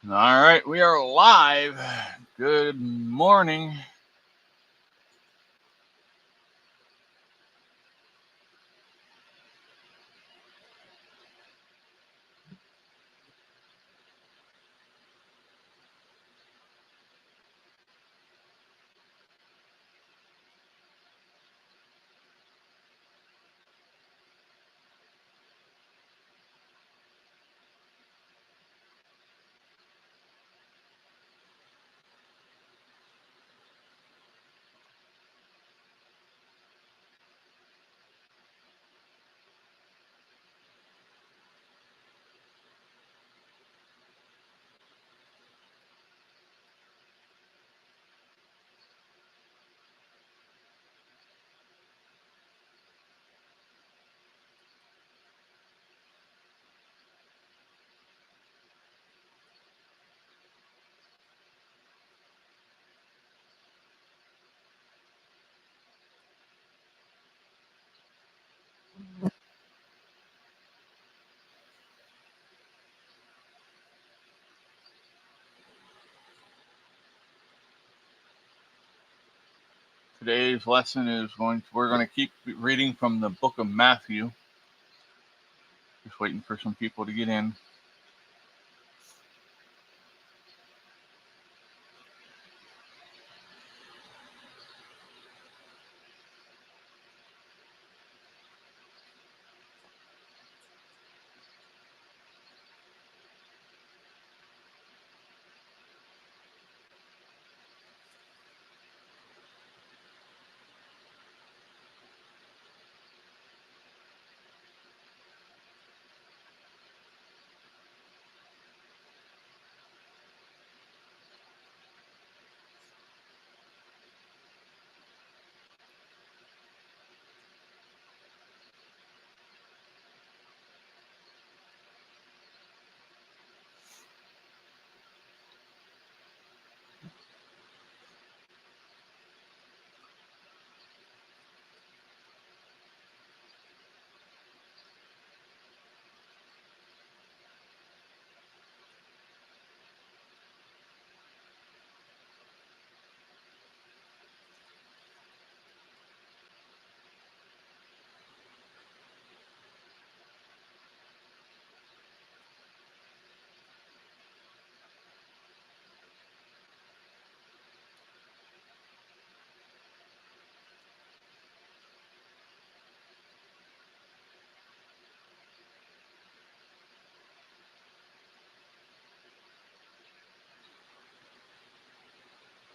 All right, we are live. Good morning. Today's lesson is we're going to keep reading from the book of Matthew. Just waiting for some people to get in.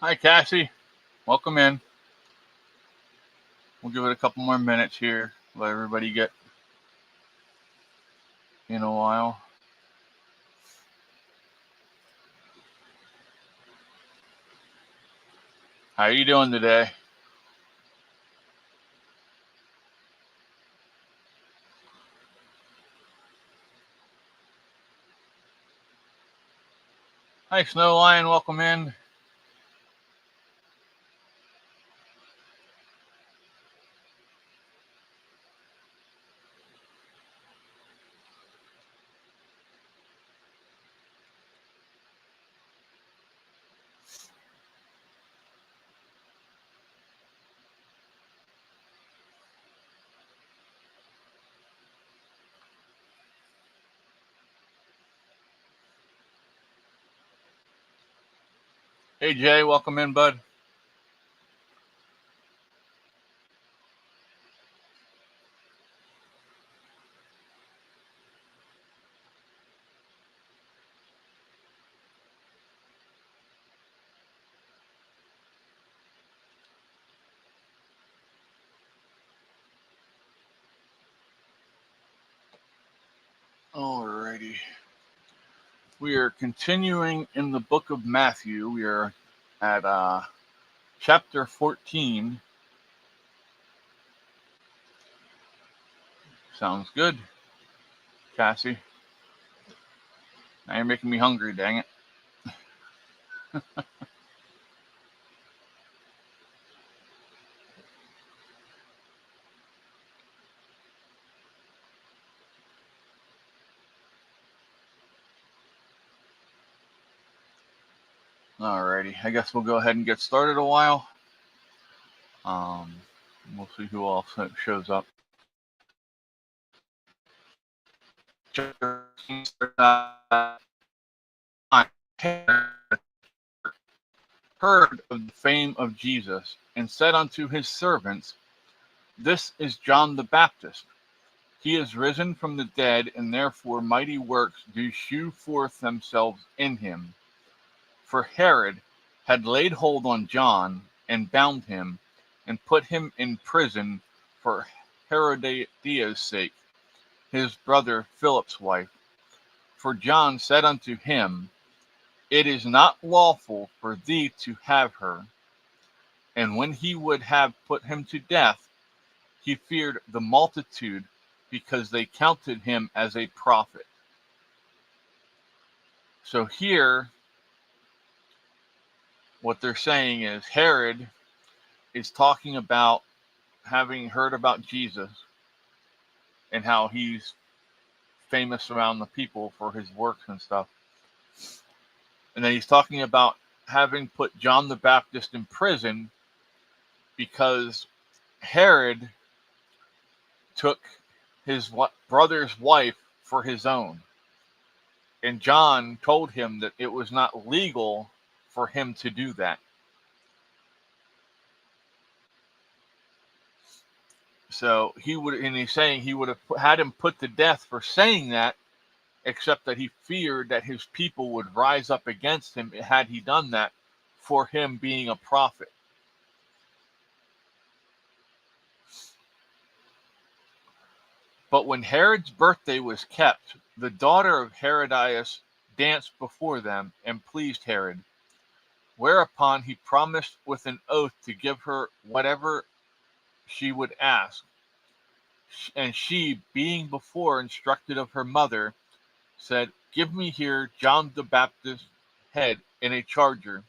Hi, Cassie. Welcome in. We'll give it a couple more minutes here. Let everybody get in a while. How are you doing today? Hi, Snow Lion. Welcome in. Hey, Jay. Welcome in, bud. Alrighty. We are continuing in the book of Matthew. We are at chapter 14. Sounds good, Cassie. Now you're making me hungry, dang it. Alrighty, I guess we'll go ahead and get started a while. We'll see who else shows up. Heard of the fame of Jesus, and said unto his servants, This is John the Baptist. He is risen from the dead, and therefore mighty works do shew forth themselves in him. For Herod had laid hold on John, and bound him, and put him in prison for Herodias' sake, his brother Philip's wife. For John said unto him, It is not lawful for thee to have her. And when he would have put him to death, he feared the multitude, because they counted him as a prophet. So here, what they're saying is Herod is talking about having heard about Jesus and how he's famous around the people for his works and stuff. And then he's talking about having put John the Baptist in prison because Herod took his brother's wife for his own. And John told him that it was not legal for him to do that. So he's saying he would have had him put to death for saying that, except that he feared that his people would rise up against him had he done that, for him being a prophet. But when Herod's birthday was kept, the daughter of Herodias danced before them and pleased Herod, whereupon he promised with an oath to give her whatever she would ask. And she, being before instructed of her mother, said, Give me here John the Baptist's head in a charger.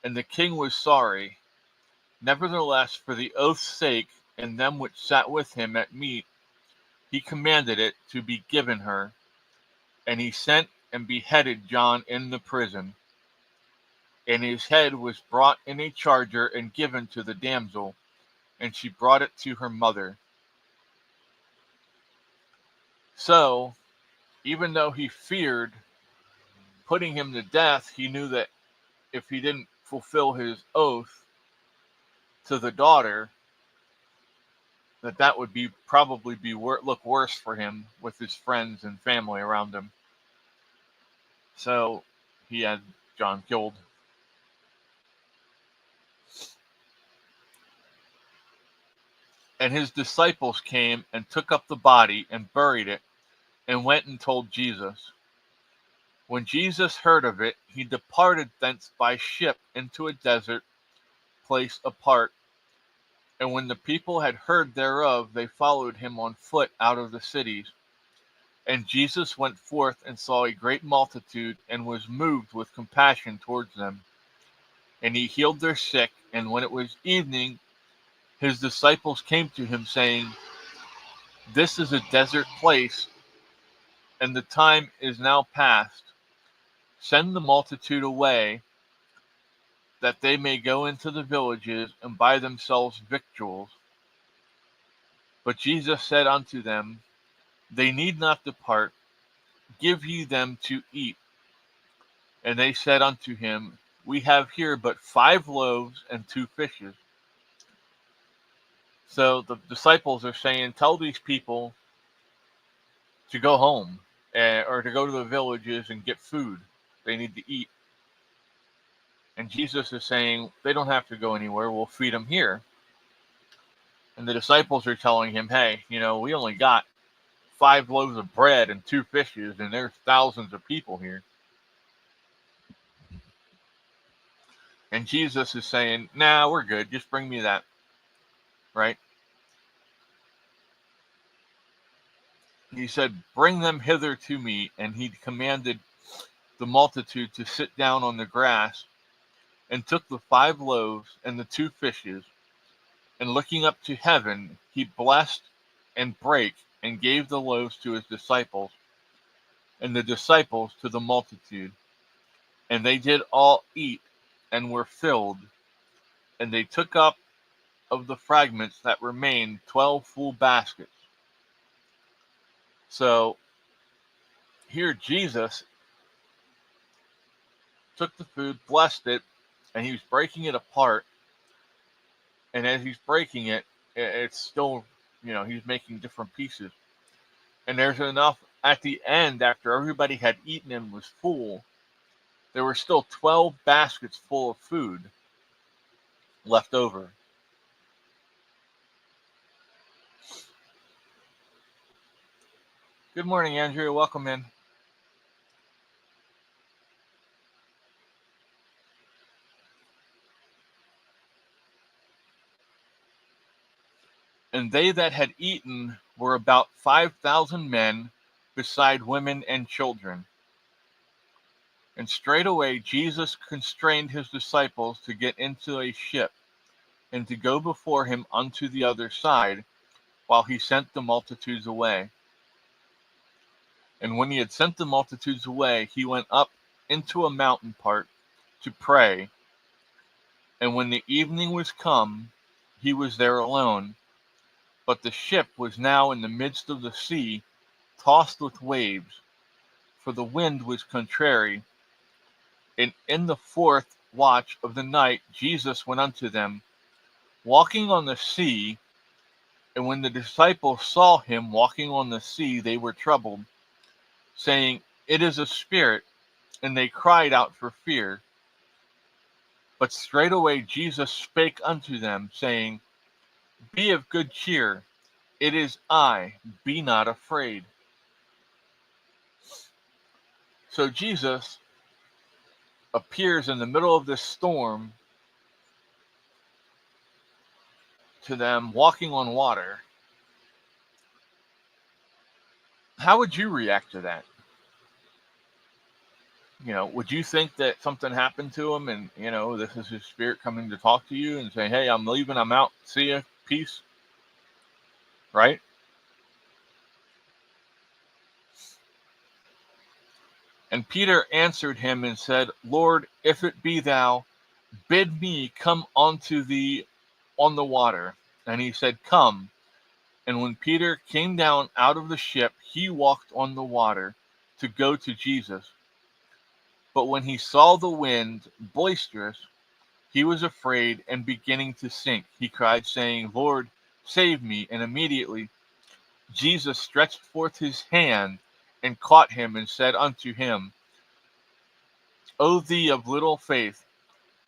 And the king was sorry. Nevertheless, for the oath's sake, and them which sat with him at meat, he commanded it to be given her. And he sent and beheaded John in the prison. And his head was brought in a charger and given to the damsel, and she brought it to her mother. So, even though he feared putting him to death, he knew that if he didn't fulfill his oath to the daughter, that would probably look worse for him with his friends and family around him. So he had John killed. And his disciples came and took up the body and buried it, and went and told Jesus. When Jesus heard of it, he departed thence by ship into a desert place apart. And when the people had heard thereof, they followed him on foot out of the cities. And Jesus went forth and saw a great multitude, and was moved with compassion towards them. And he healed their sick. And when it was evening, his disciples came to him, saying, This is a desert place, and the time is now past. Send the multitude away, that they may go into the villages and buy themselves victuals. But Jesus said unto them, They need not depart, give ye them to eat. And they said unto him, We have here but 5 loaves and 2 fishes. So the disciples are saying, Tell these people to go home, or to go to the villages and get food. They need to eat. And Jesus is saying, They don't have to go anywhere. We'll feed them here. And the disciples are telling him, Hey, we only got 5 loaves of bread and 2 fishes, and there's thousands of people here. And Jesus is saying, Nah, we're good. Just bring me that. Right? He said, Bring them hither to me. And he commanded the multitude to sit down on the grass, and took the 5 loaves and the 2 fishes, and looking up to heaven, he blessed and brake, and gave the loaves to his disciples, and the disciples to the multitude. And they did all eat and were filled, and they took up of the fragments that remained 12 full baskets. So here Jesus took the food, blessed it, and he was breaking it apart. And as he's breaking it, it's still, he's making different pieces. And there's enough at the end, after everybody had eaten and was full, there were still 12 baskets full of food left over. Good morning, Andrea. Welcome in. And they that had eaten were about 5,000 men, beside women and children. And straightway Jesus constrained his disciples to get into a ship, and to go before him unto the other side, while he sent the multitudes away. And when he had sent the multitudes away, he went up into a mountain part to pray. And when the evening was come, he was there alone. But the ship was now in the midst of the sea, tossed with waves, for the wind was contrary. And in the fourth watch of the night Jesus went unto them, walking on the sea. And when the disciples saw him walking on the sea, they were troubled, saying, It is a spirit. And they cried out for fear. But straightway Jesus spake unto them, saying, Be of good cheer, it is I, be not afraid. So Jesus appears in the middle of this storm to them, walking on water. How would you react to that? Would you think that something happened to him and, this is his spirit coming to talk to you and say, hey, I'm leaving, I'm out, see ya, peace, right? And Peter answered him and said, Lord, if it be thou, bid me come unto thee on the water. And he said, Come. And when Peter came down out of the ship, he walked on the water to go to Jesus. But when he saw the wind boisterous, he was afraid, and beginning to sink, he cried, saying, Lord, save me. And immediately Jesus stretched forth his hand and caught him and said unto him, O thee of little faith,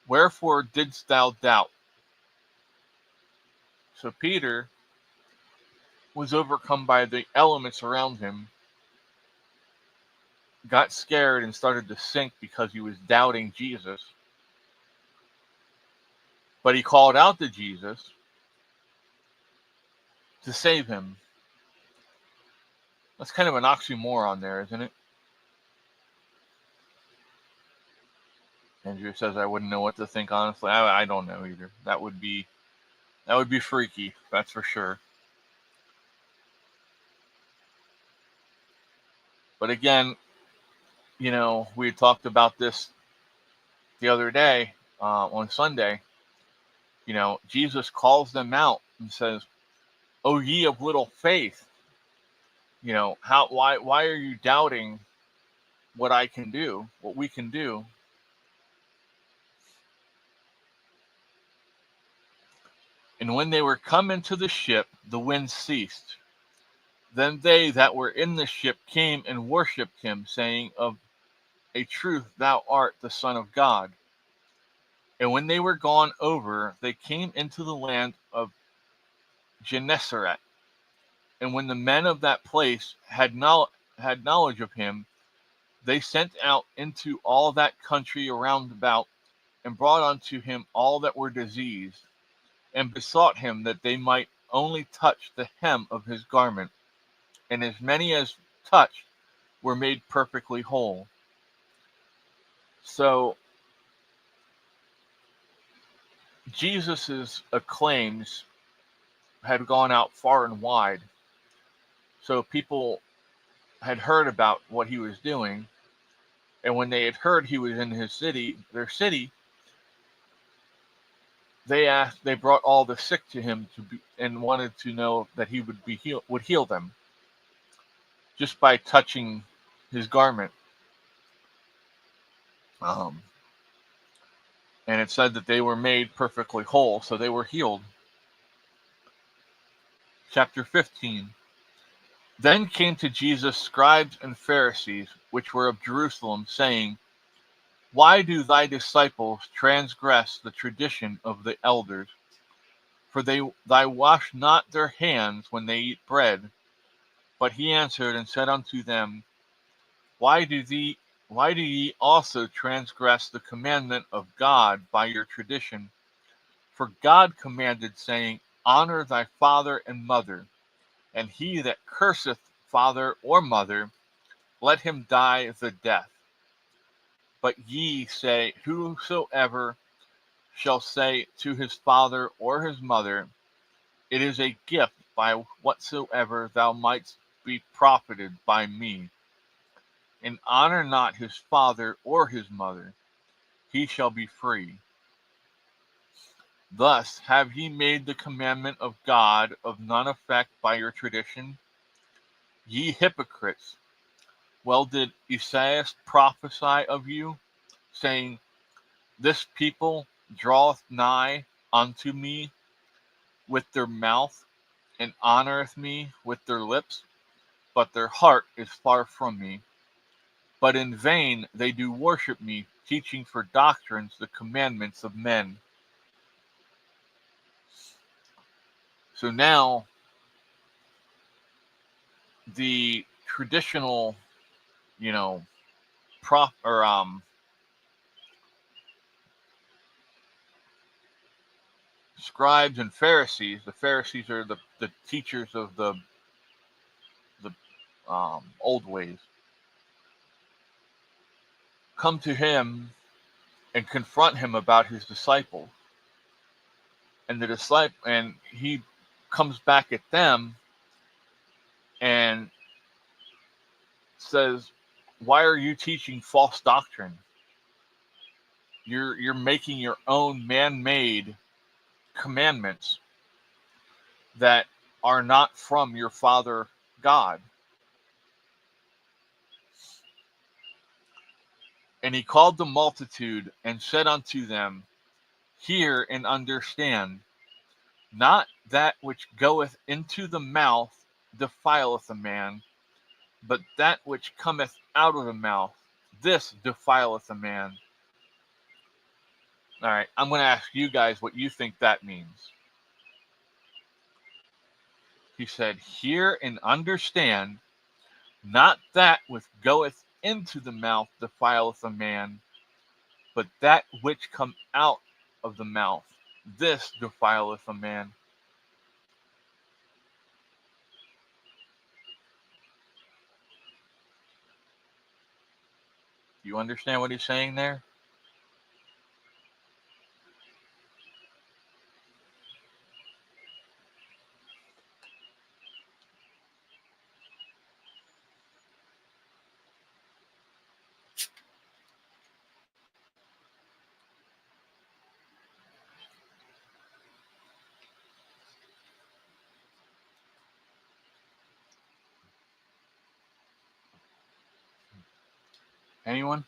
wherefore didst thou doubt? So Peter was overcome by the elements around him, got scared, and started to sink because he was doubting Jesus. But he called out to Jesus to save him. That's kind of an oxymoron there, isn't it? Andrew says, I wouldn't know what to think, honestly. I don't know either. That would be freaky, that's for sure. But again, we had talked about this the other day on Sunday. Jesus calls them out and says, "O ye of little faith, why are you doubting what I can do, what we can do?" And when they were come into the ship, the wind ceased. Then they that were in the ship came and worshipped him, saying, Of a truth thou art the Son of God. And when they were gone over, they came into the land of Gennesaret. And when the men of that place had knowledge of him, they sent out into all that country around about, and brought unto him all that were diseased, and besought him that they might only touch the hem of his garment. And as many as touched were made perfectly whole. So Jesus's acclaims had gone out far and wide. So people had heard about what he was doing, And when they had heard he was in their city, they brought all the sick to him and wanted to know that he would heal them just by touching his garment. Um, and it said that they were made perfectly whole, so they were healed. Chapter 15. Then came to Jesus scribes and Pharisees, which were of Jerusalem, saying, Why do thy disciples transgress the tradition of the elders? For they wash not their hands when they eat bread. But he answered and said unto them, Why do ye also transgress the commandment of God by your tradition? For God commanded, saying, Honor thy father and mother, and he that curseth father or mother, let him die the death. But ye say, Whosoever shall say to his father or his mother, It is a gift by whatsoever thou mightst be profited by me, and honor not his father or his mother, he shall be free. Thus have ye made the commandment of God of none effect by your tradition? Ye hypocrites, well did Esaias prophesy of you, saying, This people draweth nigh unto me with their mouth, and honoreth me with their lips, but their heart is far from me. But in vain they do worship me, teaching for doctrines the commandments of men. So now the traditional, you know, prof or scribes and Pharisees. The Pharisees are the teachers of the old ways. Come to him and confront him about his disciples, and he comes back at them and says, "Why are you teaching false doctrine? You're making your own man-made commandments that are not from your Father God." And he called the multitude and said unto them, Hear and understand. Not that which goeth into the mouth defileth a man, but that which cometh out of the mouth, this defileth a man. All right, I'm going to ask you guys what you think that means. He said, Hear and understand. Not that which goeth into the mouth defileth a man, but that which come out of the mouth, this defileth a man. Do you understand what he's saying there? Anyone?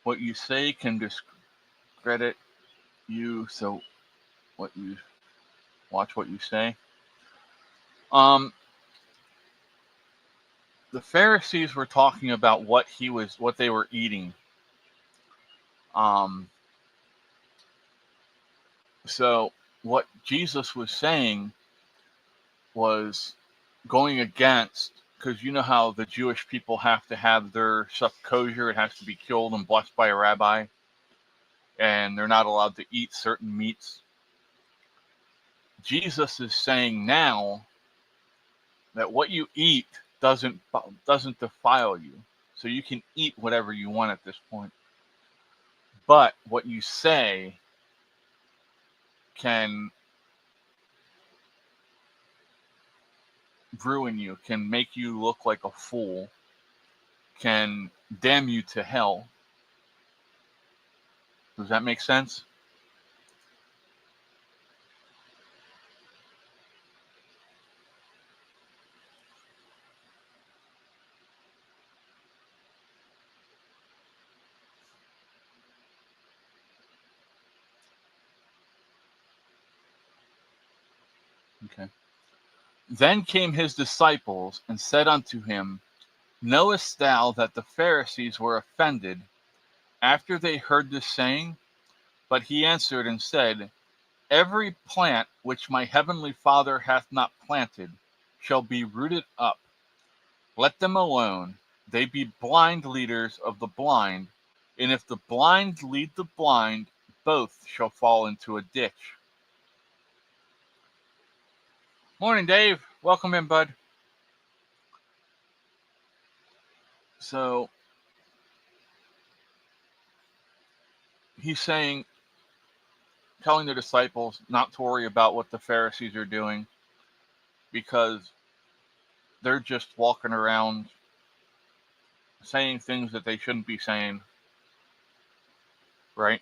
What you say can discredit you, so what you watch what you say. The Pharisees were talking about what they were eating. So what Jesus was saying was going against, because you know how the Jewish people have to have their stuff kosher, it has to be killed and blessed by a rabbi, and they're not allowed to eat certain meats. Jesus is saying now that what you eat doesn't defile you. So you can eat whatever you want at this point. But what you say can ruin you, can make you look like a fool, can damn you to hell. Does that make sense? Okay. Then came his disciples and said unto him, Knowest thou that the Pharisees were offended after they heard this saying? But he answered and said, Every plant which my heavenly Father hath not planted shall be rooted up. Let them alone. They be blind leaders of the blind, and if the blind lead the blind, both shall fall into a ditch. Morning, Dave. Welcome in, bud. So he's saying, telling the disciples not to worry about what the Pharisees are doing because they're just walking around saying things that they shouldn't be saying, right?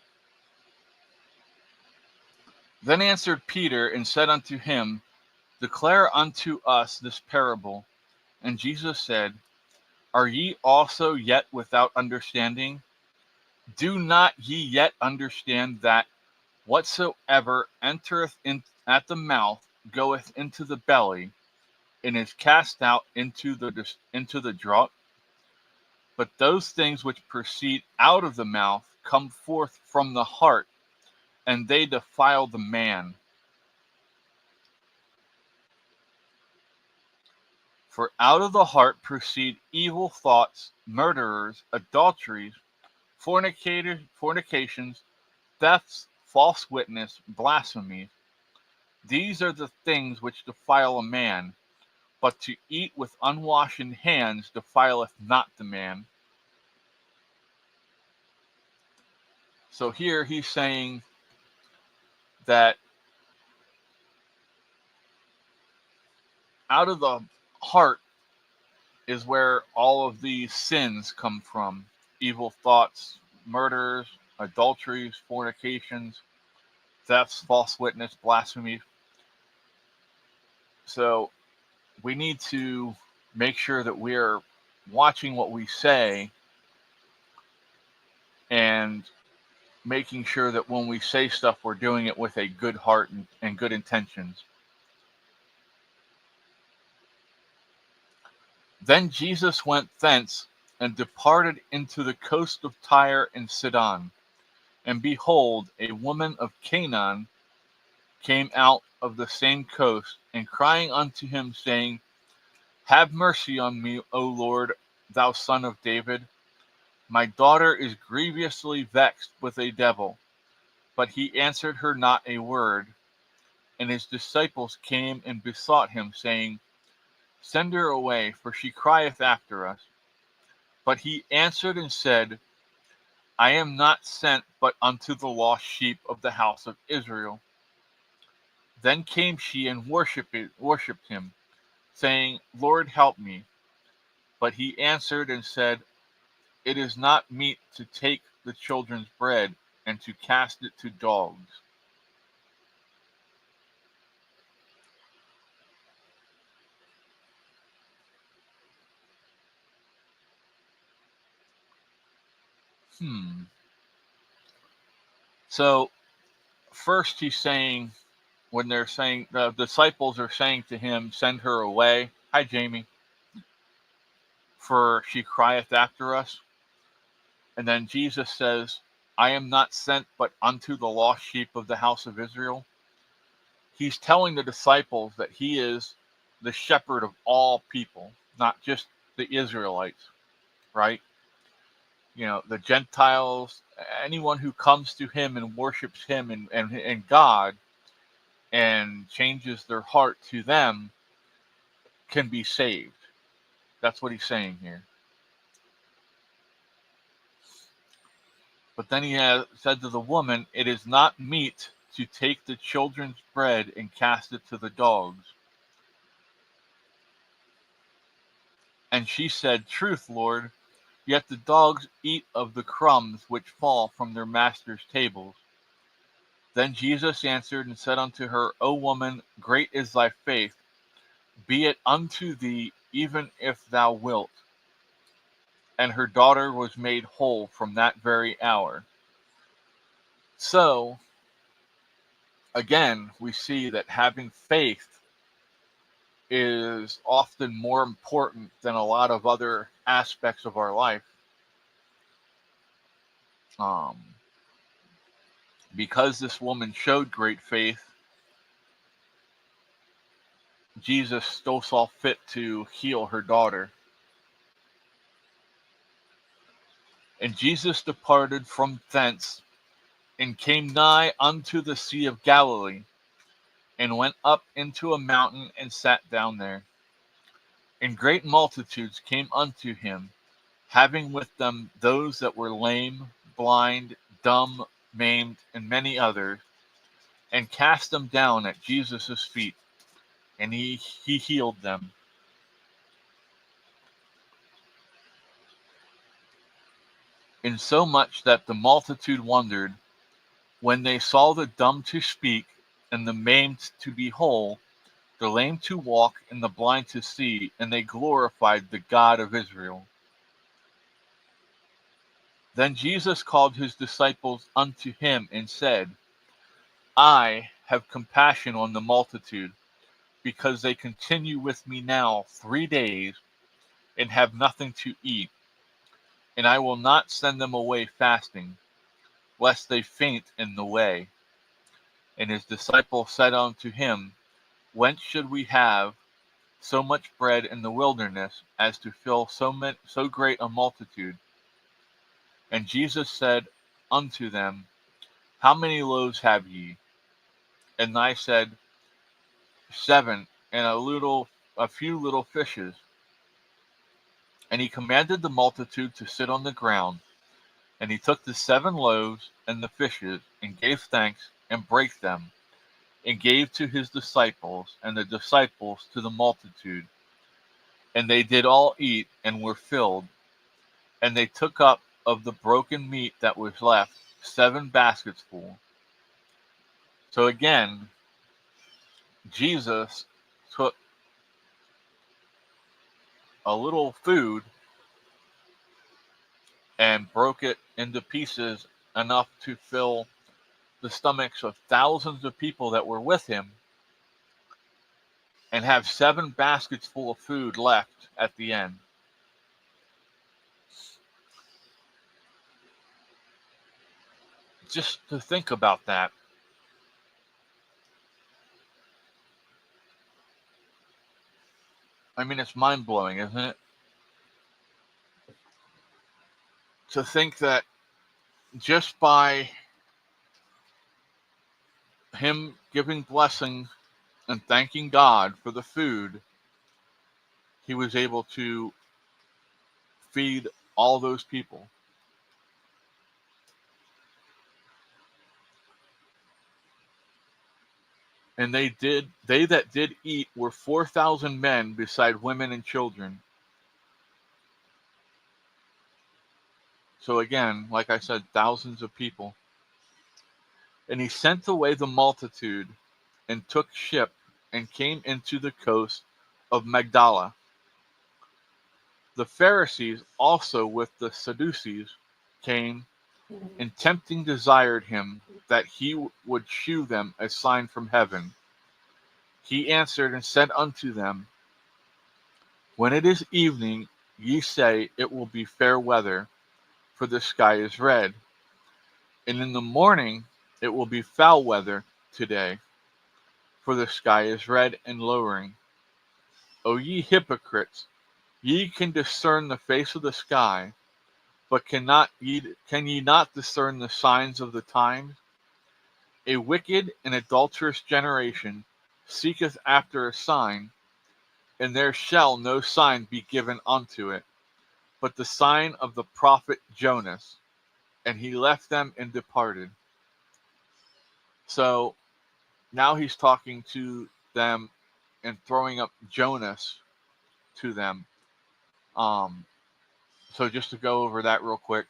Then answered Peter and said unto him, Declare unto us this parable. And Jesus said, Are ye also yet without understanding? Do not ye yet understand that whatsoever entereth in at the mouth goeth into the belly, and is cast out into the draught? But those things which proceed out of the mouth come forth from the heart, and they defile the man. For out of the heart proceed evil thoughts, murderers, adulteries, fornications, thefts, false witness, blasphemies. These are the things which defile a man, but to eat with unwashen hands defileth not the man. So here he's saying that out of the heart is where all of these sins come from. Evil thoughts, murders, adulteries, fornications, thefts, false witness, blasphemy. So we need to make sure that we're watching what we say and making sure that when we say stuff, we're doing it with a good heart and good intentions. Then Jesus went thence and departed into the coast of Tyre and Sidon. And behold, a woman of Canaan came out of the same coast, and crying unto him, saying, Have mercy on me, O Lord, thou son of David. My daughter is grievously vexed with a devil. But he answered her not a word. And his disciples came and besought him, saying, Send her away, for she crieth after us. But he answered and said, I am not sent but unto the lost sheep of the house of Israel. Then came she and worshipped him, saying, Lord, help me. But he answered and said, It is not meet to take the children's bread and to cast it to dogs. So first he's saying, when they're saying, the disciples are saying to him, Send her away. Hi, Jamie. For she crieth after us. And then Jesus says, I am not sent but unto the lost sheep of the house of Israel. He's telling the disciples that he is the shepherd of all people, not just the Israelites, right? The Gentiles, anyone who comes to him and worships him and God and changes their heart to them can be saved. That's what he's saying here. But then said to the woman, "It is not meet to take the children's bread and cast it to the dogs." And she said, "Truth, Lord, yet the dogs eat of the crumbs which fall from their masters' tables." Then Jesus answered and said unto her, O woman, great is thy faith. Be it unto thee even if thou wilt. And her daughter was made whole from that very hour. So, again, we see that having faith is often more important than a lot of other aspects of our life. Because this woman showed great faith, Jesus still saw fit to heal her daughter. And Jesus departed from thence, and came nigh unto the Sea of Galilee, and went up into a mountain, and sat down there. And great multitudes came unto him, having with them those that were lame, blind, dumb, maimed, and many others, and cast them down at Jesus' feet, and he healed them. Insomuch that the multitude wondered, when they saw the dumb to speak, and the maimed to be whole, the lame to walk, and the blind to see, and they glorified the God of Israel. Then Jesus called his disciples unto him, and said, I have compassion on the multitude, because they continue with me now 3 days, and have nothing to eat. And I will not send them away fasting, lest they faint in the way. And his disciples said unto him, Whence should we have so much bread in the wilderness, as to fill so great a multitude? And Jesus said unto them, How many loaves have ye? And they said, 7, and a few little fishes. And he commanded the multitude to sit on the ground. And he took the 7 loaves and the fishes, and gave thanks, and brake them, and gave to his disciples, and the disciples to the multitude. And they did all eat, and were filled. And they took up of the broken meat that was left 7 baskets full. So again, Jesus took a little food and broke it into pieces enough to fill the stomachs of thousands of people that were with him, and have 7 baskets full of food left at the end. Just to think about that. I mean, it's mind-blowing, isn't it? To think that just by him giving blessing and thanking God for the food, he was able to feed all those people. And they that did eat were 4,000 men, beside women and children. So again, like I said, thousands of people. And he sent away the multitude, and took ship, and came into the coast of Magdala. The Pharisees also with the Sadducees came, and tempting desired him that he would shew them a sign from heaven. He answered and said unto them, When it is evening, ye say, It will be fair weather, for the sky is red. And in the morning, it will be foul weather today, for the sky is red and lowering. O ye hypocrites, ye can discern the face of the sky, but can ye not discern the signs of the times? A wicked and adulterous generation seeketh after a sign, and there shall no sign be given unto it, but the sign of the prophet Jonas. and he left them and departed. So now he's talking to them and throwing up Jonas to them. So just to go over that real quick,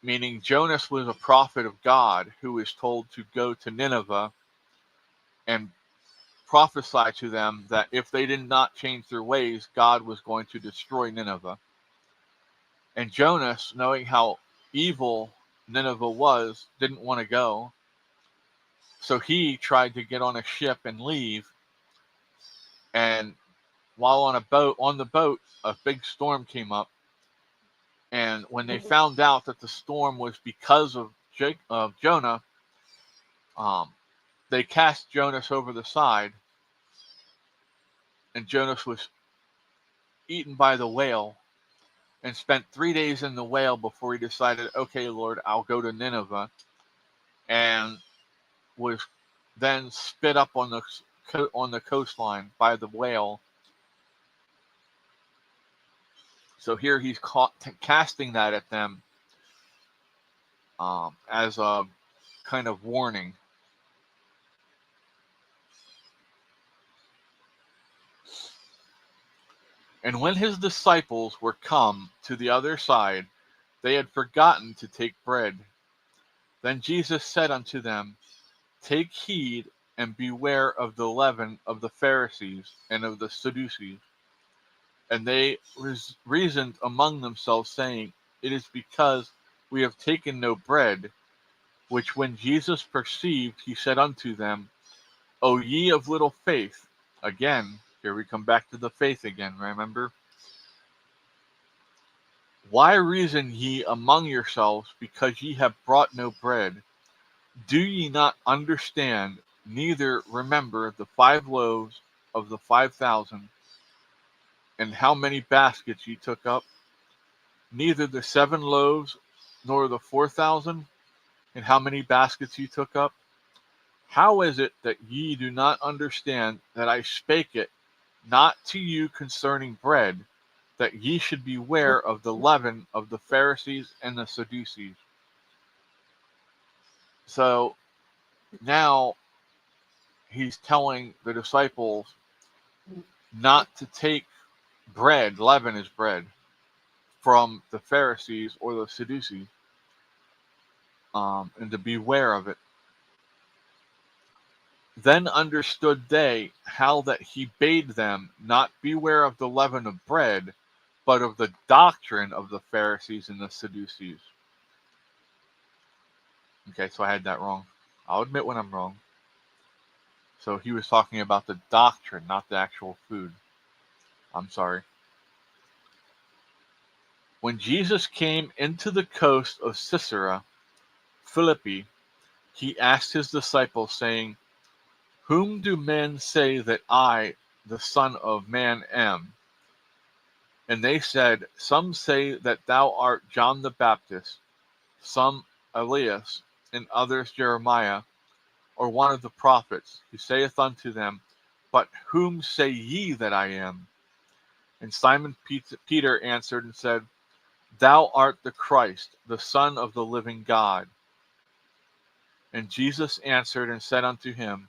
meaning Jonas was a prophet of God who was told to go to Nineveh and prophesy to them that if they did not change their ways, God was going to destroy Nineveh. And Jonas, knowing how evil Nineveh was, didn't want to go. So he tried to get on a ship and leave. And while on the boat, a big storm came up. And when they found out that the storm was because of Jonah, they cast Jonas over the side, and Jonas was eaten by the whale and spent 3 days in the whale before he decided, okay, Lord, I'll go to Nineveh, and was then spit up on the coastline by the whale. So here he's casting that at them as a kind of warning. And when his disciples were come to the other side, they had forgotten to take bread. Then Jesus said unto them, take heed and beware of the leaven of the Pharisees and of the Sadducees. And they reasoned among themselves, saying, it is because we have taken no bread. Which when Jesus perceived, he said unto them, O ye of little faith. Again, here we come back to the faith again, remember? Why reason ye among yourselves, because ye have brought no bread? Do ye not understand, neither remember the 5 loaves of the 5,000, and how many baskets ye took up? Neither the 7 loaves, nor the 4,000, and how many baskets ye took up? How is it that ye do not understand that I spake it not to you concerning bread, that ye should beware of the leaven of the Pharisees and the Sadducees? So now he's telling the disciples not to take bread, leaven is bread, from the Pharisees or the Sadducees, and to beware of it. Then understood they how that he bade them not beware of the leaven of bread, but of the doctrine of the Pharisees and the Sadducees. Okay, so I had that wrong. I'll admit when I'm wrong. So he was talking about the doctrine, not the actual food. I'm sorry. When Jesus came into the coast of Caesarea Philippi, he asked his disciples, saying, whom do men say that I, the Son of Man, am? And they said, some say that thou art John the Baptist, some Elias, and others Jeremiah, or one of the prophets. He saith unto them, but whom say ye that I am? And Simon Peter answered and said, thou art the Christ, the Son of the living God. And Jesus answered and said unto him,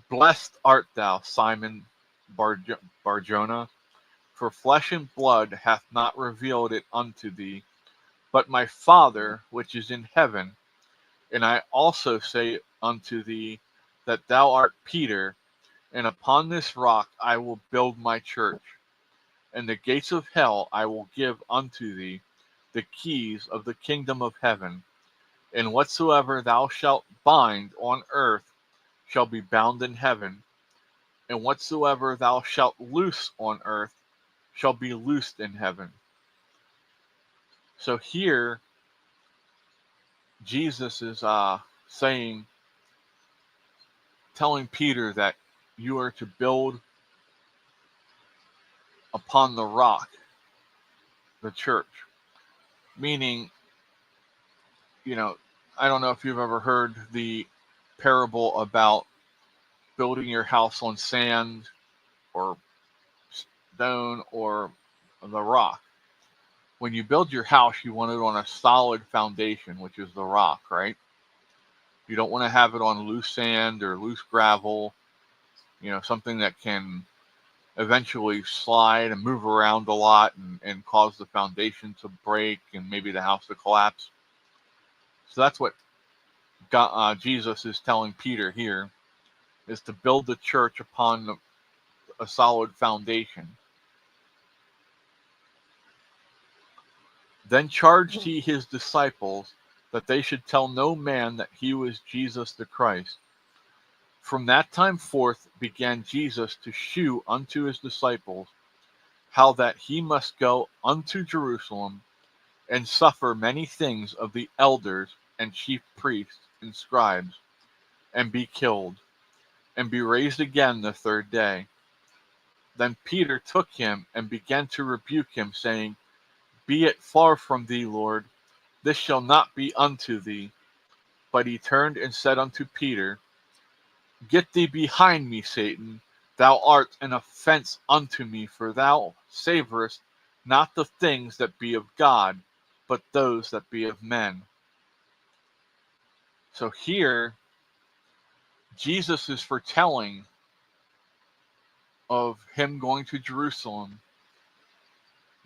blessed art thou, Simon Bar-Jonah, for flesh and blood hath not revealed it unto thee, but my Father which is in heaven. And I also say unto thee that thou art Peter, and upon this rock I will build my church, and the gates of hell I will give unto thee the keys of the kingdom of heaven. And whatsoever thou shalt bind on earth shall be bound in heaven, and whatsoever thou shalt loose on earth shall be loosed in heaven. So here, Jesus is telling Peter that you are to build upon the rock, the church. Meaning, I don't know if you've ever heard the parable about building your house on sand or stone or the rock. when you build your house, you want it on a solid foundation, which is the rock, right? You don't want to have it on loose sand or loose gravel, something that can eventually slide and move around a lot and cause the foundation to break and maybe the house to collapse. So that's what Jesus is telling Peter here, is to build the church upon a solid foundation. Then charged he his disciples that they should tell no man that he was Jesus the Christ. From that time forth began Jesus to shew unto his disciples how that he must go unto Jerusalem and suffer many things of the elders and chief priests and scribes, and be killed, and be raised again the third day. Then Peter took him and began to rebuke him, saying, Be it far from thee, Lord, this shall not be unto thee. But he turned and said unto Peter, Get thee behind me, Satan. Thou art an offense unto me, for thou savorest not the things that be of God, but those that be of men. So here, Jesus is foretelling of him going to Jerusalem,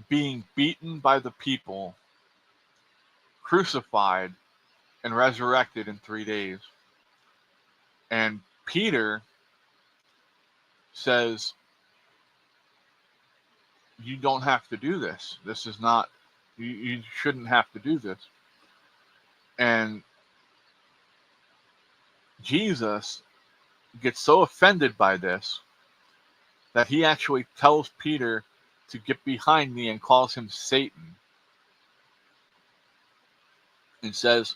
being beaten by the people, crucified, and resurrected in 3 days. And Peter says, you don't have to do this. This is not, you shouldn't have to do this. And Jesus gets so offended by this that he actually tells Peter to get behind me and calls him Satan, and says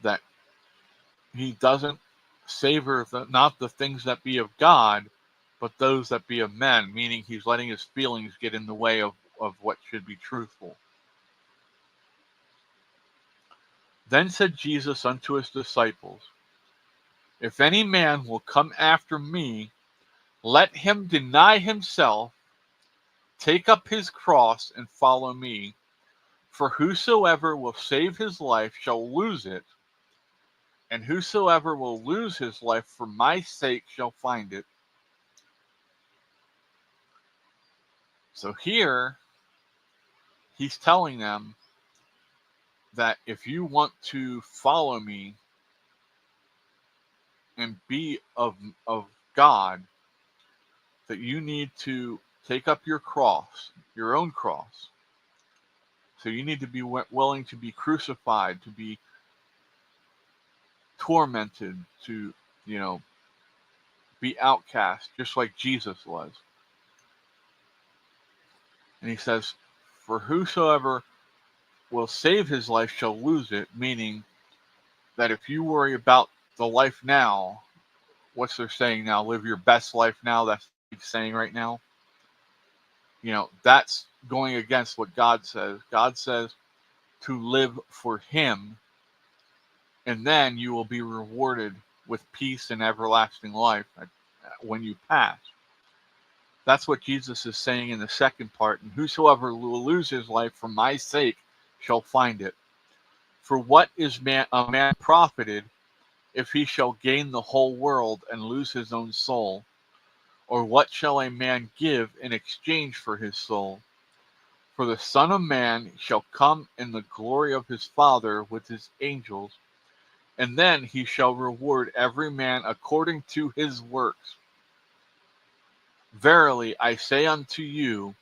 that he doesn't savor not the things that be of God, but those that be of men, meaning he's letting his feelings get in the way of what should be truthful. Then said Jesus unto his disciples, If any man will come after me, let him deny himself, take up his cross, and follow me. For whosoever will save his life shall lose it, and whosoever will lose his life for my sake shall find it. So here, he's telling them that if you want to follow me and be of God, that you need to take up your cross, your own cross. So you need to be willing to be crucified, to be tormented, to, be outcast, just like Jesus was. And he says, For whosoever will save his life shall lose it, meaning that if you worry about the life now, what's they're saying now, live your best life now, that's what he's saying right now. That's going against what God says. God says to live for him, and then you will be rewarded with peace and everlasting life when you pass. That's what Jesus is saying in the second part. And whosoever will lose his life for my sake shall find it. For what is a man profited if he shall gain the whole world and lose his own soul? Or what shall a man give in exchange for his soul? For the Son of Man shall come in the glory of his Father with his angels, and then he shall reward every man according to his works. Verily I say unto you,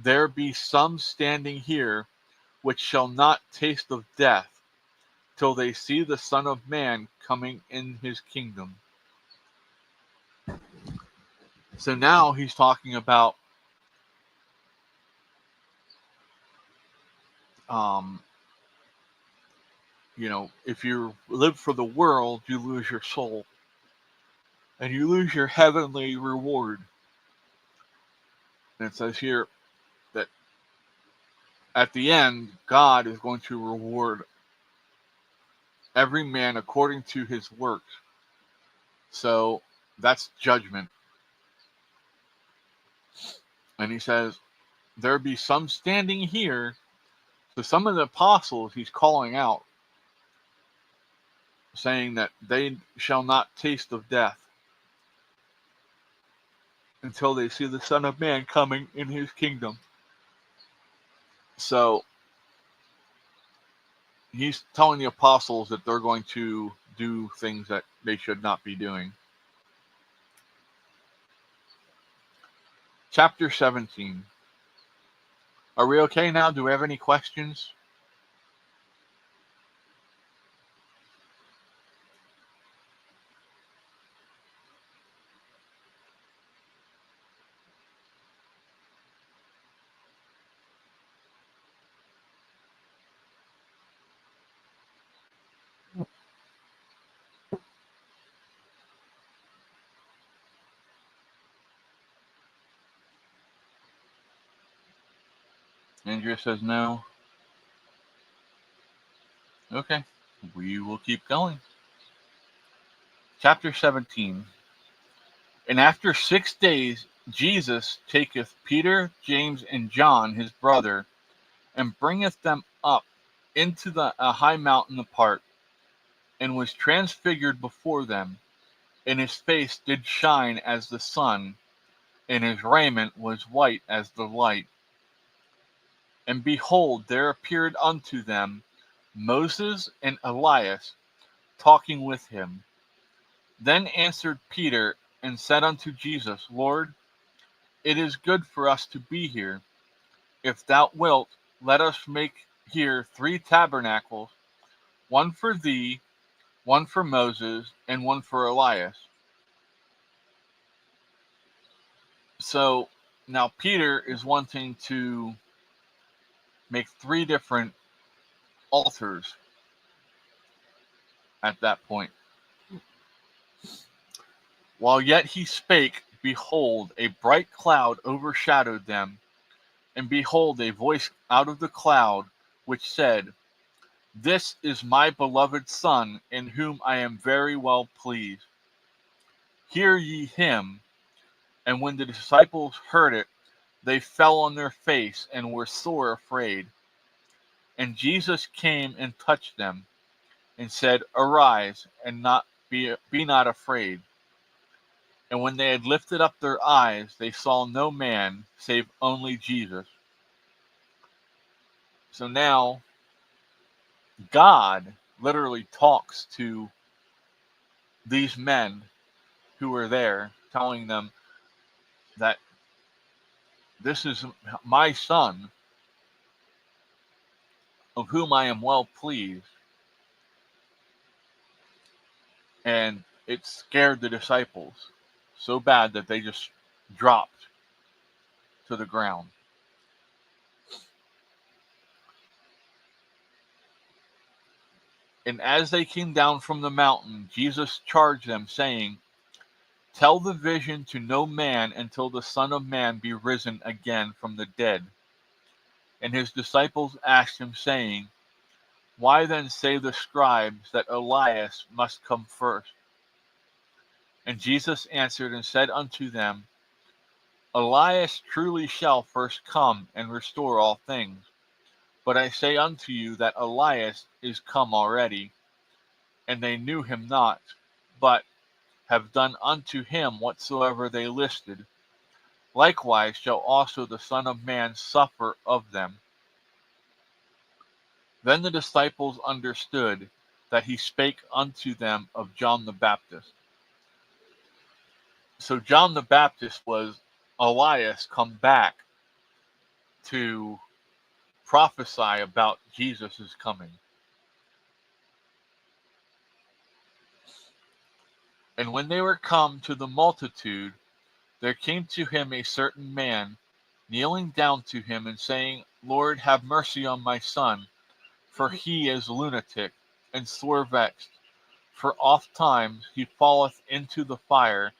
there be some standing here which shall not taste of death till they see the Son of Man coming in his kingdom. So now he's talking about if you live for the world, you lose your soul, and you lose your heavenly reward. And it says here that at the end, God is going to reward every man according to his works. So that's judgment. And he says, there be some standing here So some of the apostles he's calling out, saying that they shall not taste of death until they see the Son of Man coming in his kingdom. So he's telling the apostles that they're going to do things that they should not be doing. Chapter 17. Are we okay now? Do we have any questions? Andrea says no. Okay, we will keep going. Chapter 17. And after 6 days, Jesus taketh Peter, James, and John, his brother, and bringeth them up into a high mountain apart, and was transfigured before them, and his face did shine as the sun, and his raiment was white as the light. And behold, there appeared unto them Moses and Elias, talking with him. Then answered Peter and said unto Jesus, Lord, it is good for us to be here. If thou wilt, let us make here 3 tabernacles, one for thee, one for Moses, and one for Elias. So now Peter is wanting to make 3 different altars at that point. While yet he spake, behold, a bright cloud overshadowed them, and behold, a voice out of the cloud, which said, This is my beloved Son, in whom I am very well pleased. Hear ye him. And when the disciples heard it, they fell on their face and were sore afraid. And Jesus came and touched them, and said, Arise, and be not afraid. And when they had lifted up their eyes, they saw no man, save only Jesus. So now, God literally talks to these men who were there, telling them that this is my Son, of whom I am well pleased. And it scared the disciples so bad that they just dropped to the ground. And as they came down from the mountain, Jesus charged them, saying, Tell the vision to no man until the Son of Man be risen again from the dead. And his disciples asked him, saying, Why then say the scribes that Elias must come first? And Jesus answered and said unto them, Elias truly shall first come and restore all things. But I say unto you that Elias is come already, and they knew him not, but have done unto him whatsoever they listed. Likewise shall also the Son of Man suffer of them. Then the disciples understood that he spake unto them of John the Baptist. So John the Baptist was Elias come back to prophesy about Jesus' coming. And when they were come to the multitude, there came to him a certain man, kneeling down to him and saying, Lord, have mercy on my son, for he is lunatic and sore vexed. For oft times he falleth into the fire,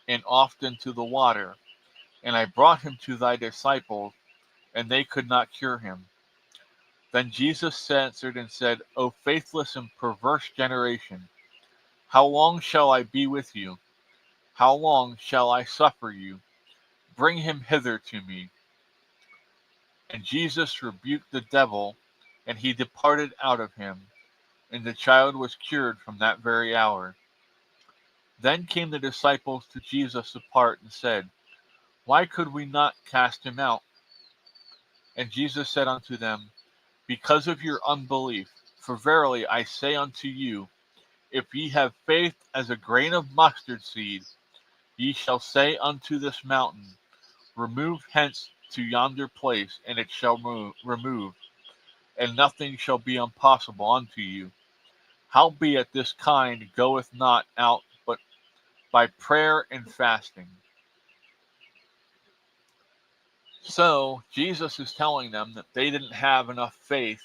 and oft into the water. And I brought him to thy disciples, and they could not cure him. Then Jesus answered and said, O faithless and perverse generation, how long shall I be with you? How long shall I suffer you? Bring him hither to me. And Jesus rebuked the devil, And he departed out of him, and the child was cured from that very hour. Then came the disciples to Jesus apart and said, Why could we not cast him out? And Jesus said unto them, Because of your unbelief. For verily I say unto you, if ye have faith as a grain of mustard seed, ye shall say unto this mountain, Remove hence to yonder place, and it shall remove, and nothing shall be impossible unto you. Howbeit this kind goeth not out but by prayer and fasting. So Jesus is telling them that they didn't have enough faith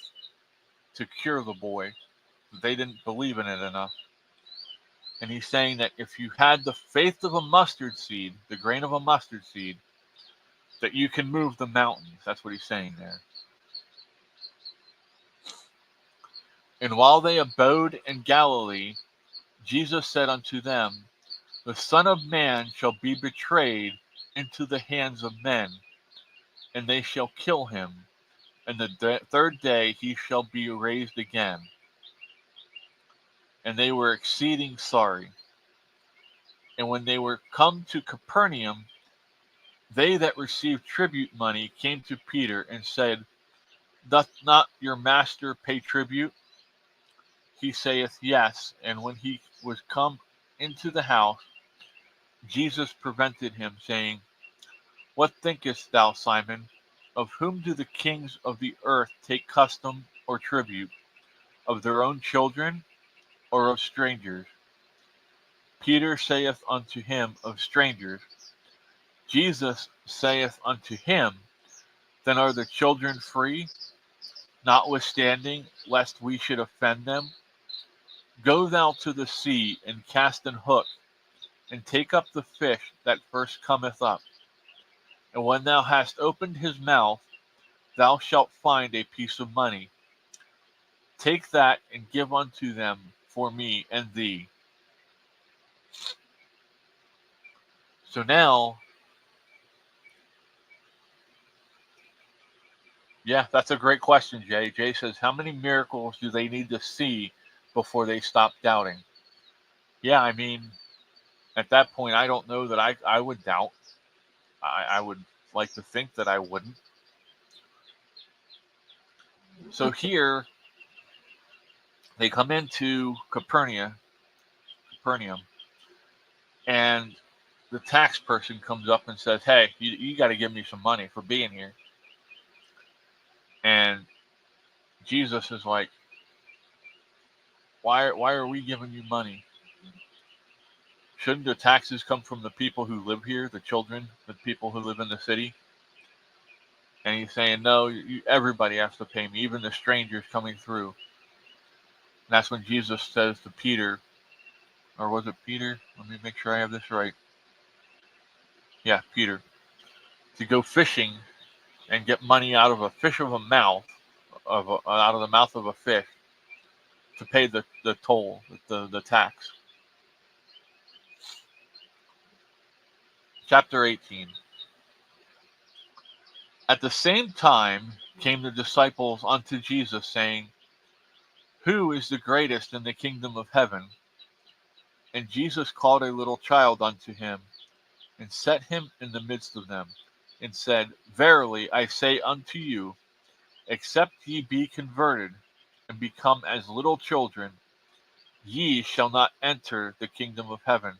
to cure the boy, that they didn't believe in it enough. And he's saying that if you had the faith of a mustard seed, the grain of a mustard seed, that you can move the mountains. That's what he's saying there. And while they abode in Galilee, Jesus said unto them, The Son of Man shall be betrayed into the hands of men, and they shall kill him, and the third day he shall be raised again. And they were exceeding sorry. And when they were come to Capernaum, they that received tribute money came to Peter and said, Doth not your master pay tribute? He saith, Yes. And when he was come into the house, Jesus prevented him, saying, What thinkest thou, Simon? Of whom do the kings of the earth take custom or tribute? Of their own children, or of strangers? Peter saith unto him, Of strangers. Jesus saith unto him, Then are the children free? Notwithstanding, lest we should offend them, go thou to the sea, and cast an hook, and take up the fish that first cometh up. And when thou hast opened his mouth, thou shalt find a piece of money. Take that, and give unto them for me and thee. So now, yeah, that's a great question, Jay. Jay says, how many miracles do they need to see before they stop doubting? Yeah, I mean, at that point, I don't know that I would doubt. I would like to think that I wouldn't. So here, they come into Capernaum, and the tax person comes up and says, Hey, you got to give me some money for being here. And Jesus is like, why are we giving you money? Shouldn't the taxes come from the people who live here, the children, the people who live in the city? And he's saying, no, everybody has to pay me, even the strangers coming through. And that's when Jesus says to Peter, or was it Peter? Let me make sure I have this right. Yeah, Peter, to go fishing and get money out of a fish of a mouth, out of the mouth of a fish, to pay the toll, the tax. Chapter 18. At the same time came the disciples unto Jesus, saying, Who is the greatest in the kingdom of heaven? And Jesus called a little child unto him, and set him in the midst of them, and said, Verily I say unto you, except ye be converted, and become as little children, ye shall not enter the kingdom of heaven.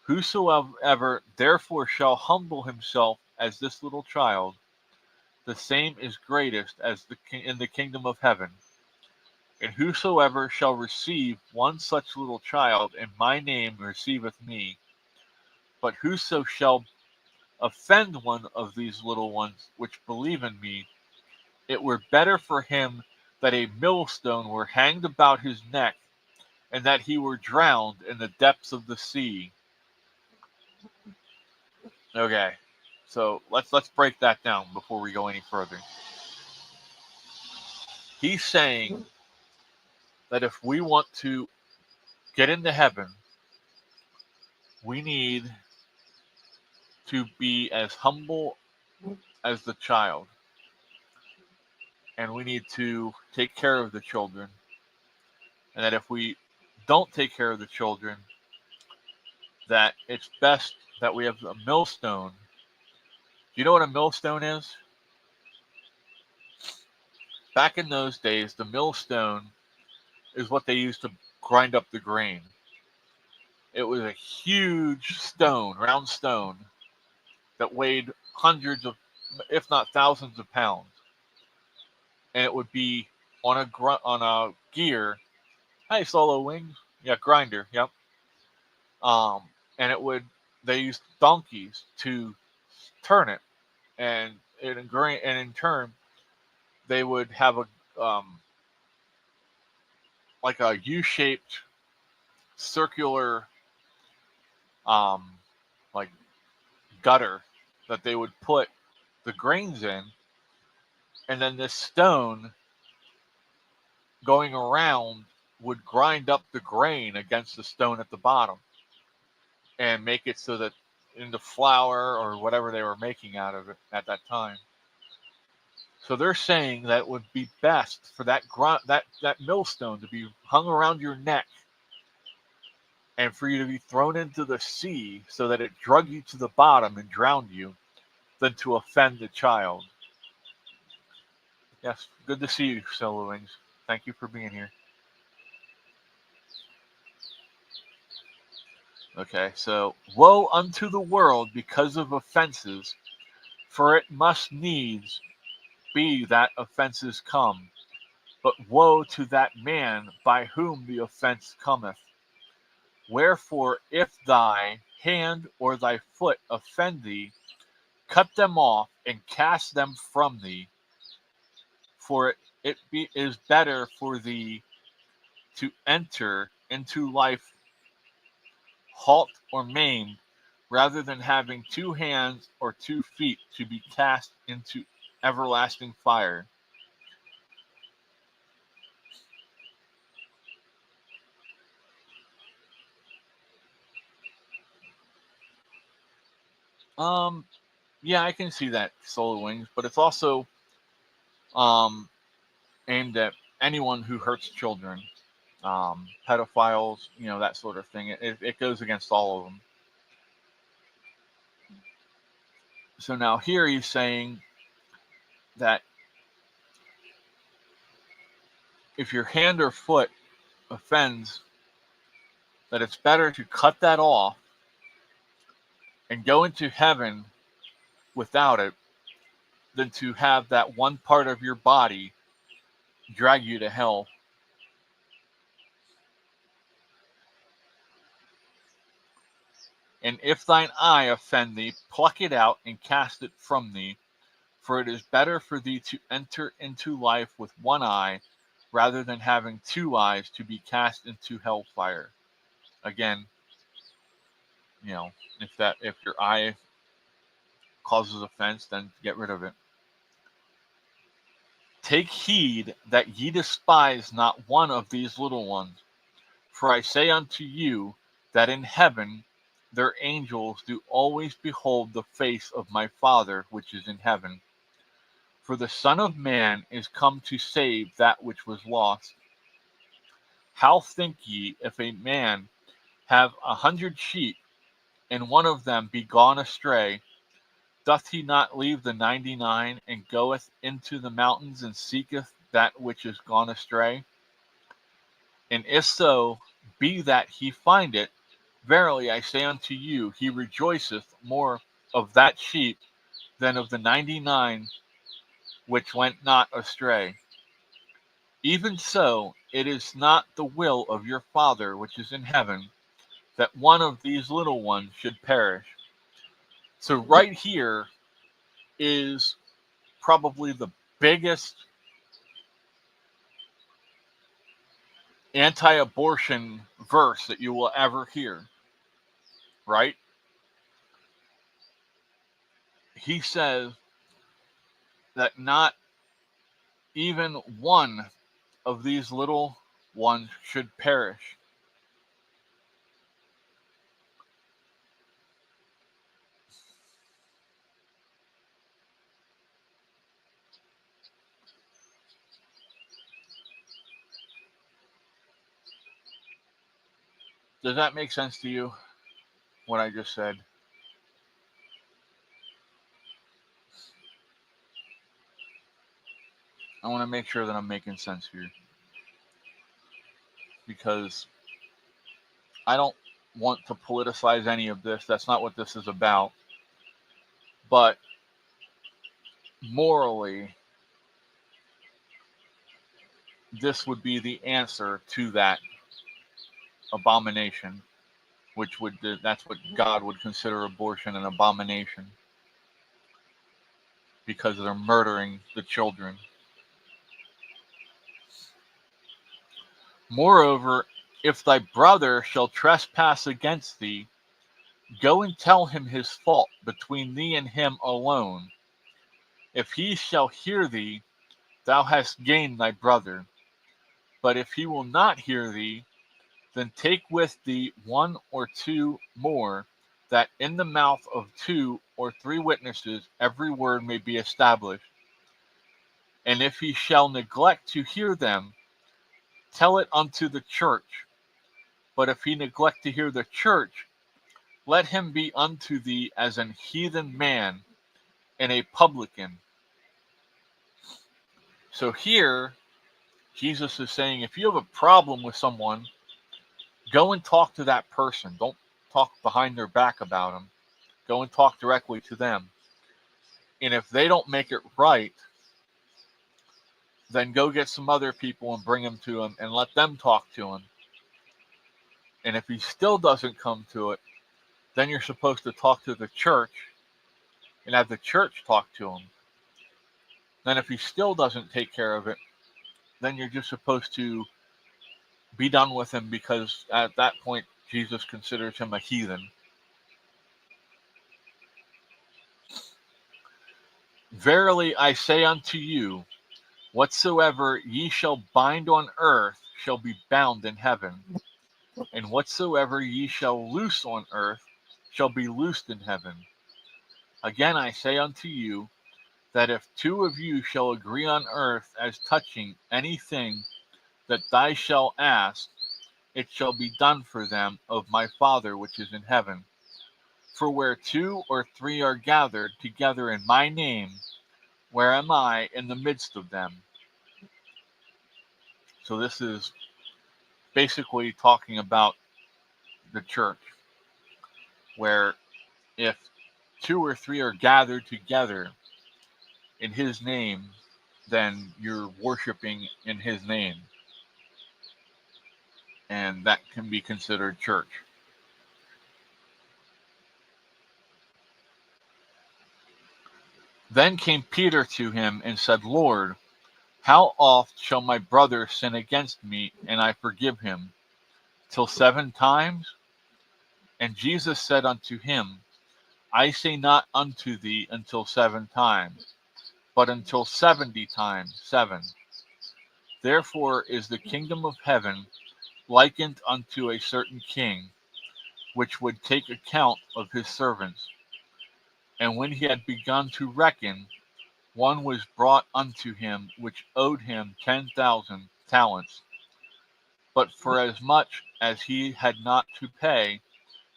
Whosoever therefore shall humble himself as this little child, the same is greatest as in the kingdom of heaven. And whosoever shall receive one such little child in my name receiveth me. But whoso shall offend one of these little ones which believe in me, it were better for him that a millstone were hanged about his neck, and that he were drowned in the depths of the sea. Okay, so let's break that down before we go any further. He's saying that if we want to get into heaven, we need to be as humble as the child. and we need to take care of the children. And that if we don't take care of the children, that it's best that we have a millstone. Do you know what a millstone is? Back in those days, the millstone is what they used to grind up the grain. It was a huge stone, round stone, that weighed hundreds of, if not thousands of pounds. And it would be on a gear. Hey, Solo Wings. Yeah, grinder. Yep. Um, and they used donkeys to turn it, and in turn they would have a like a U-shaped circular um, like gutter that they would put the grains in, and then this stone going around would grind up the grain against the stone at the bottom and make it so that into flour or whatever they were making out of it at that time. So they're saying that it would be best for that millstone to be hung around your neck and for you to be thrown into the sea so that it drug you to the bottom and drowned you than to offend the child. Yes, good to see you, Solo Wings. Thank you for being here. Okay, so woe unto the world because of offenses, for it must needs be that offenses come. But woe to that man by whom the offense cometh. Wherefore, if thy hand or thy foot offend thee, cut them off and cast them from thee. For is better for thee to enter into life halt or maimed, rather than having 2 hands or 2 feet to be cast into everlasting fire. Um, yeah, I can see that, Solar Wings, but it's also um aimed at anyone who hurts children, pedophiles, that sort of thing. It goes against all of them. So now here he's saying that if your hand or foot offends, that it's better to cut that off and go into heaven without it than to have that one part of your body drag you to hell. And if thine eye offend thee, pluck it out and cast it from thee, for it is better for thee to enter into life with one eye rather than having 2 eyes to be cast into hellfire. Again, if your eye causes offense, then get rid of it. Take heed that ye despise not one of these little ones. For I say unto you that in heaven their angels do always behold the face of my Father which is in heaven. For the Son of Man is come to save that which was lost. How think ye, if a man have 100 sheep, and one of them be gone astray, doth he not leave the 99 and goeth into the mountains and seeketh that which is gone astray? And if so be that he find it, verily I say unto you, he rejoiceth more of that sheep than of the 99 which went not astray. Even so, it is not the will of your Father which is in heaven that one of these little ones should perish. So, right here is probably the biggest anti abortion verse that you will ever hear, right? He says that not even one of these little ones should perish. Does that make sense to you, what I just said? I want to make sure that I'm making sense here, because I don't want to politicize any of this. That's not what this is about. But morally, this would be the answer to that abomination, which would that's what God would consider abortion an abomination, because they're murdering the children. Moreover, if thy brother shall trespass against thee, go and tell him his fault between thee and him alone. If he shall hear thee, thou hast gained thy brother. But if he will not hear thee, then take with thee one or two more, that in the mouth of 2 or 3 witnesses every word may be established. And if he shall neglect to hear them, tell it unto the church. But if he neglect to hear the church, let him be unto thee as an heathen man and a publican. So here, Jesus is saying, if you have a problem with someone, go and talk to that person. Don't talk behind their back about them. Go and talk directly to them. And if they don't make it right, then go get some other people and bring them to him and let them talk to him. And if he still doesn't come to it, then you're supposed to talk to the church and have the church talk to him. Then if he still doesn't take care of it, then you're just supposed to be done with him, because at that point, Jesus considers him a heathen. Verily I say unto you, whatsoever ye shall bind on earth shall be bound in heaven, and whatsoever ye shall loose on earth shall be loosed in heaven. Again I say unto you, that if 2 of you shall agree on earth as touching anything that they shall ask, it shall be done for them of my Father which is in heaven. For where 2 or 3 are gathered together in my name, where am I in the midst of them? So this is basically talking about the church, where if 2 or 3 are gathered together in his name, then you're worshiping in his name. And that can be considered church. Then came Peter to him and said, Lord, how oft shall my brother sin against me, and I forgive him? Till 7 times? And Jesus said unto him, I say not unto thee until 7 times, but until 70 times 7. Therefore is the kingdom of heaven likened unto a certain king, which would take account of his servants. And when he had begun to reckon, one was brought unto him which owed him 10,000 talents. But for as much as he had not to pay,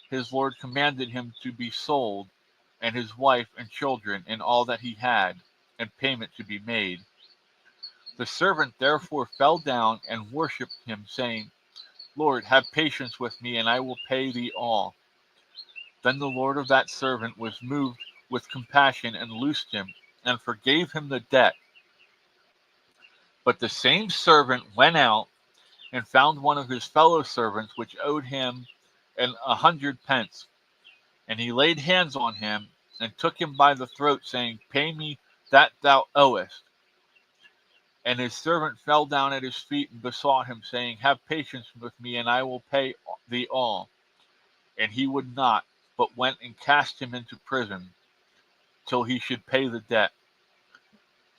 his Lord commanded him to be sold, and his wife and children, and all that he had, and payment to be made. The servant therefore fell down and worshipped him, saying, Lord, have patience with me, and I will pay thee all. Then the Lord of that servant was moved with compassion, and loosed him, and forgave him the debt. But the same servant went out and found one of his fellow servants which owed him 100 pence. And he laid hands on him, and took him by the throat, saying, Pay me that thou owest. And his servant fell down at his feet and besought him, saying, Have patience with me, and I will pay thee all. And he would not, but went and cast him into prison, till he should pay the debt.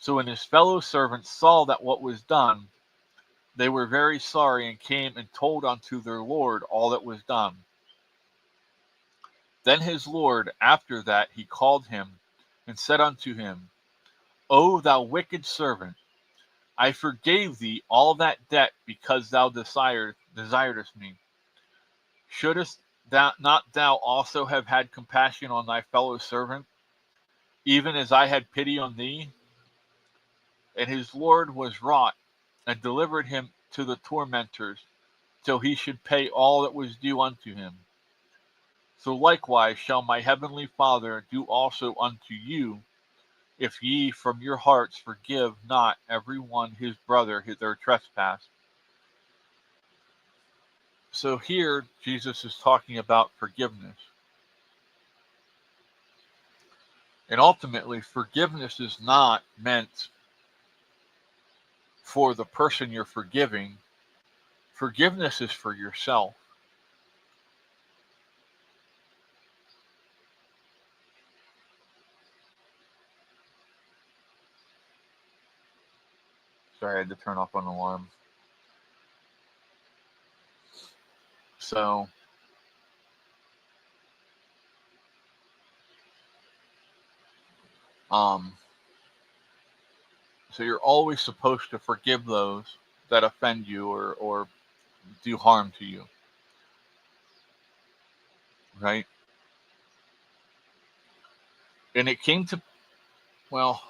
So when his fellow servants saw that what was done, they were very sorry, and came and told unto their Lord all that was done. Then his Lord, after that, he called him, and said unto him, O thou wicked servant, I forgave thee all that debt, because thou desiredst me. Shouldest thou also have had compassion on thy fellow servant, even as I had pity on thee? And his Lord was wroth, and delivered him to the tormentors, till he should pay all that was due unto him. So likewise shall my heavenly Father do also unto you, if ye from your hearts forgive not every one his brother their trespass. So here Jesus is talking about forgiveness. And ultimately, forgiveness is not meant for the person you're forgiving. Forgiveness is for yourself. Sorry, I had to turn off an alarm. So, um, so you're always supposed to forgive those that offend you or do harm to you, right? And it came to, well,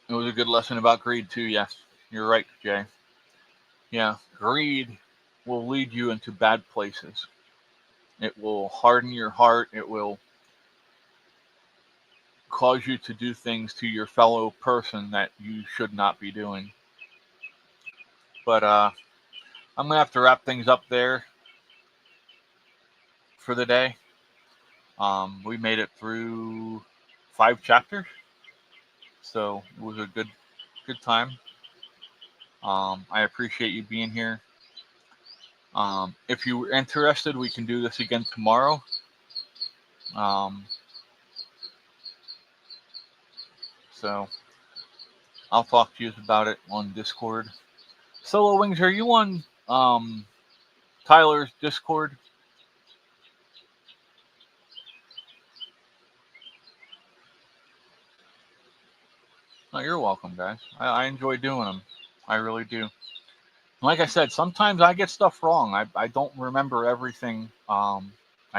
it was a good lesson about greed too. Yes, you're right, Jay. Yeah, greed will lead you into bad places. It will harden your heart. It will cause you to do things to your fellow person that you should not be doing. But I'm gonna have to wrap things up there for the day. We made it through 5 chapters, so it was a good time. I appreciate you being here. If you were interested, we can do this again tomorrow. Um, so I'll talk to you about it on Discord. Solo Wings, are you on Tyler's Discord? No, you're welcome, guys. I enjoy doing them. I really do. Like I said, sometimes I get stuff wrong. I don't remember everything. I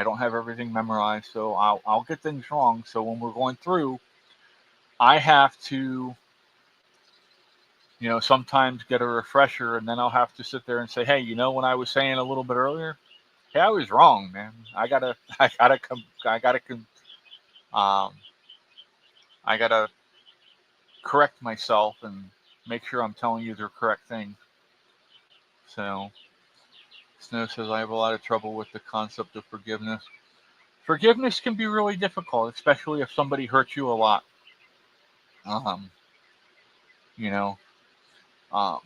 don't have everything memorized, so I'll get things wrong. So when we're going through, I have to, sometimes get a refresher, and then I'll have to sit there and say, hey, when I was saying a little bit earlier, hey, I was wrong, man. Um, I gotta correct myself and make sure I'm telling you the correct thing. So Snow says I have a lot of trouble with the concept of forgiveness. Forgiveness can be really difficult, especially if somebody hurts you a lot. Um, you know,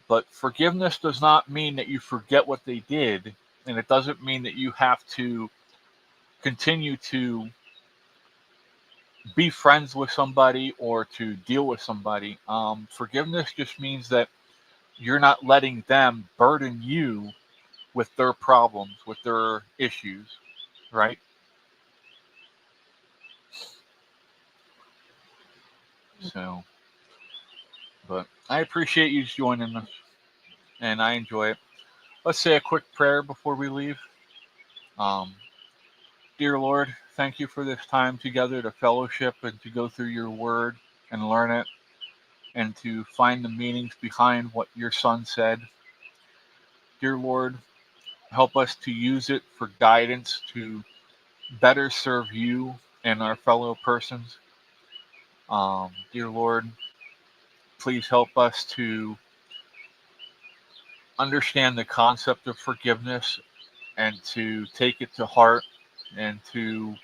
but forgiveness does not mean that you forget what they did, and it doesn't mean that you have to continue to be friends with somebody or to deal with somebody. Forgiveness just means that you're not letting them burden you with their problems, with their issues, right? So, but I appreciate you joining us, and I enjoy it. Let's say a quick prayer before we leave. Um, Dear Lord, thank you for this time together to fellowship and to go through your word and learn it and to find the meanings behind what your son said. Dear Lord, help us to use it for guidance to better serve you and our fellow persons. Dear Lord, please help us to understand the concept of forgiveness and to take it to heart and to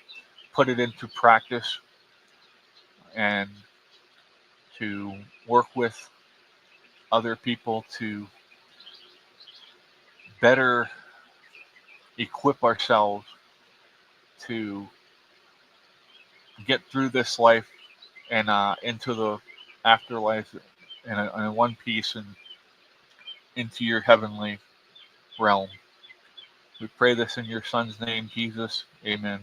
put it into practice and to work with other people to better equip ourselves to get through this life and into the afterlife in one piece and into your heavenly realm. We pray this in your son's name, Jesus. Amen.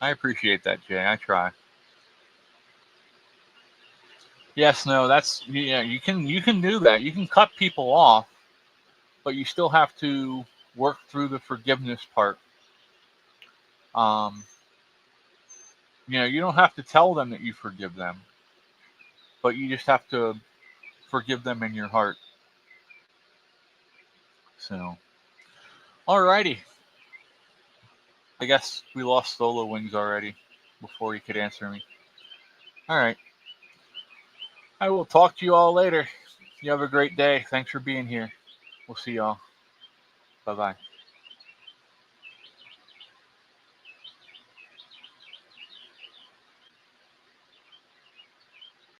I appreciate that, Jay. I try. Yes, no, that's yeah. You can do that. You can cut people off, but you still have to work through the forgiveness part. Um, you don't have to tell them that you forgive them, but you just have to forgive them in your heart. So, alrighty. I guess we lost Solo Wings already before he could answer me. All right. I will talk to you all later. You have a great day. Thanks for being here. We'll see y'all. Bye bye.